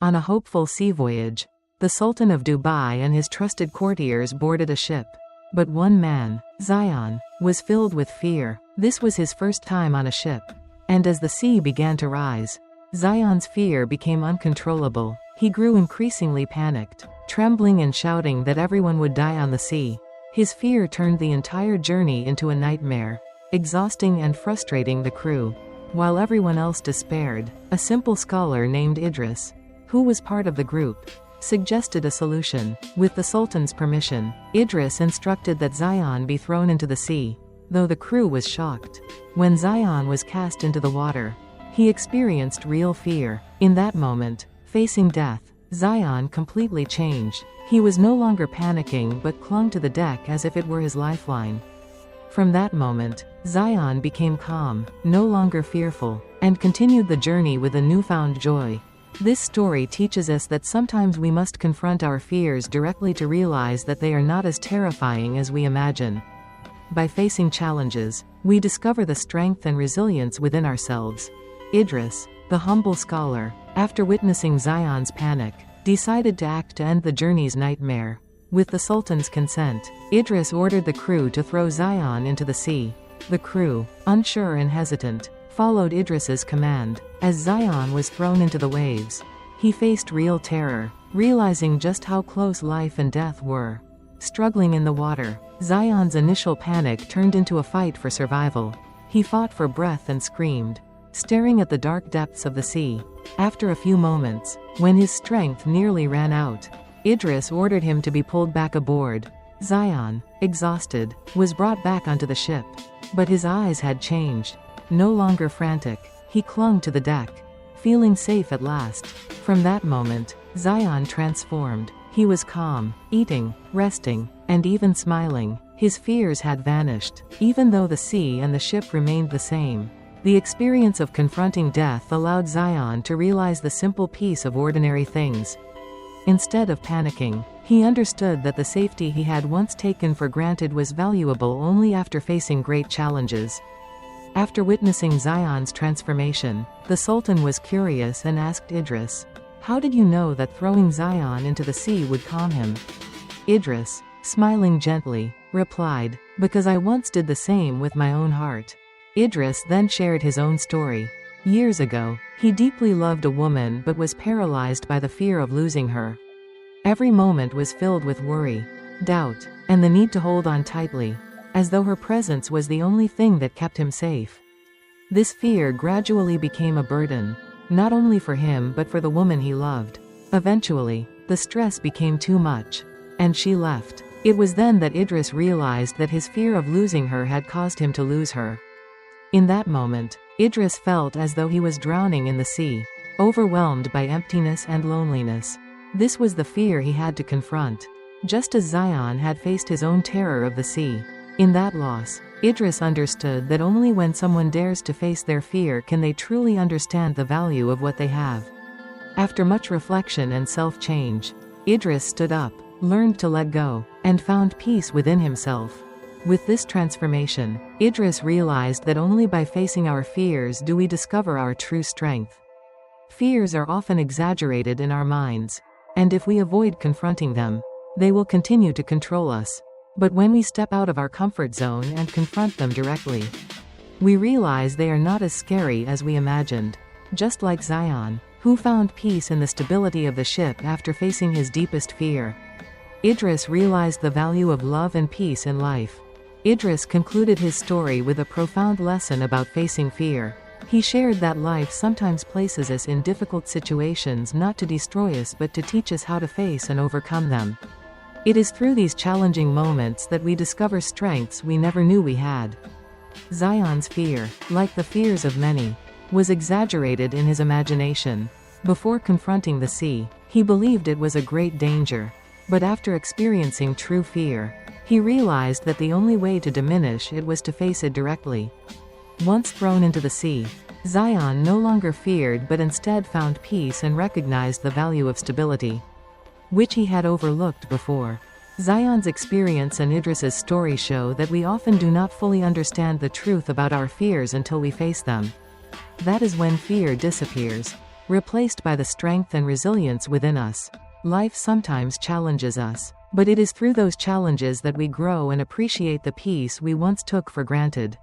On a hopeful sea voyage, the Sultan of Dubai and his trusted courtiers boarded a ship. But one man, Zayan, was filled with fear. This was his first time on a ship. And as the sea began to rise, Zayan's fear became uncontrollable. He grew increasingly panicked, trembling and shouting that everyone would die on the sea. His fear turned the entire journey into a nightmare, exhausting and frustrating the crew. While everyone else despaired, a simple scholar named Idris, who was part of the group, suggested a solution. With the Sultan's permission, Idris instructed that Zayan be thrown into the sea, though the crew was shocked. When Zayan was cast into the water, he experienced real fear. In that moment, facing death, Zayan completely changed. He was no longer panicking but clung to the deck as if it were his lifeline. From that moment, Zayan became calm, no longer fearful, and continued the journey with a newfound joy. This story teaches us that sometimes we must confront our fears directly to realize that they are not as terrifying as we imagine. By facing challenges, we discover the strength and resilience within ourselves. Idris, the humble scholar, after witnessing Zayan's panic, decided to act to end the journey's nightmare. With the Sultan's consent, Idris ordered the crew to throw Zayan into the sea. The crew, unsure and hesitant, followed Idris's command. As Zayan was thrown into the waves, he faced real terror, realizing just how close life and death were. Struggling in the water, Zayan's initial panic turned into a fight for survival. He fought for breath and screamed, staring at the dark depths of the sea. After a few moments, when his strength nearly ran out, Idris ordered him to be pulled back aboard. Zayan, exhausted, was brought back onto the ship. But his eyes had changed. No longer frantic, he clung to the deck, feeling safe at last. From that moment, Zayan transformed. He was calm, eating, resting, and even smiling. His fears had vanished, even though the sea and the ship remained the same. The experience of confronting death allowed Zayan to realize the simple peace of ordinary things. Instead of panicking, he understood that the safety he had once taken for granted was valuable only after facing great challenges. After witnessing Zayan's transformation, the Sultan was curious and asked Idris, "How did you know that throwing Zayan into the sea would calm him?" Idris, smiling gently, replied, "Because I once did the same with my own heart." Idris then shared his own story. Years ago, he deeply loved a woman but was paralyzed by the fear of losing her. Every moment was filled with worry, doubt, and the need to hold on tightly, as though her presence was the only thing that kept him safe. This fear gradually became a burden, not only for him but for the woman he loved. Eventually, the stress became too much, and she left. It was then that Idris realized that his fear of losing her had caused him to lose her. In that moment, Idris felt as though he was drowning in the sea, overwhelmed by emptiness and loneliness. This was the fear he had to confront, just as Zayan had faced his own terror of the sea. In that loss, Idris understood that only when someone dares to face their fear can they truly understand the value of what they have. After much reflection and self-change, Idris stood up, learned to let go, and found peace within himself. With this transformation, Idris realized that only by facing our fears do we discover our true strength. Fears are often exaggerated in our minds, and if we avoid confronting them, they will continue to control us. But when we step out of our comfort zone and confront them directly, we realize they are not as scary as we imagined. Just like Zayan, who found peace in the stability of the ship after facing his deepest fear, Idris realized the value of love and peace in life. Idris concluded his story with a profound lesson about facing fear. He shared that life sometimes places us in difficult situations not to destroy us but to teach us how to face and overcome them. It is through these challenging moments that we discover strengths we never knew we had. Zayan's fear, like the fears of many, was exaggerated in his imagination. Before confronting the sea, he believed it was a great danger. But after experiencing true fear, he realized that the only way to diminish it was to face it directly. Once thrown into the sea, Zayan no longer feared but instead found peace and recognized the value of stability, which he had overlooked before. Zayan's experience and Idris's story show that we often do not fully understand the truth about our fears until we face them. That is when fear disappears. replaced by the strength and resilience within us. Life sometimes challenges us, but it is through those challenges that we grow and appreciate the peace we once took for granted.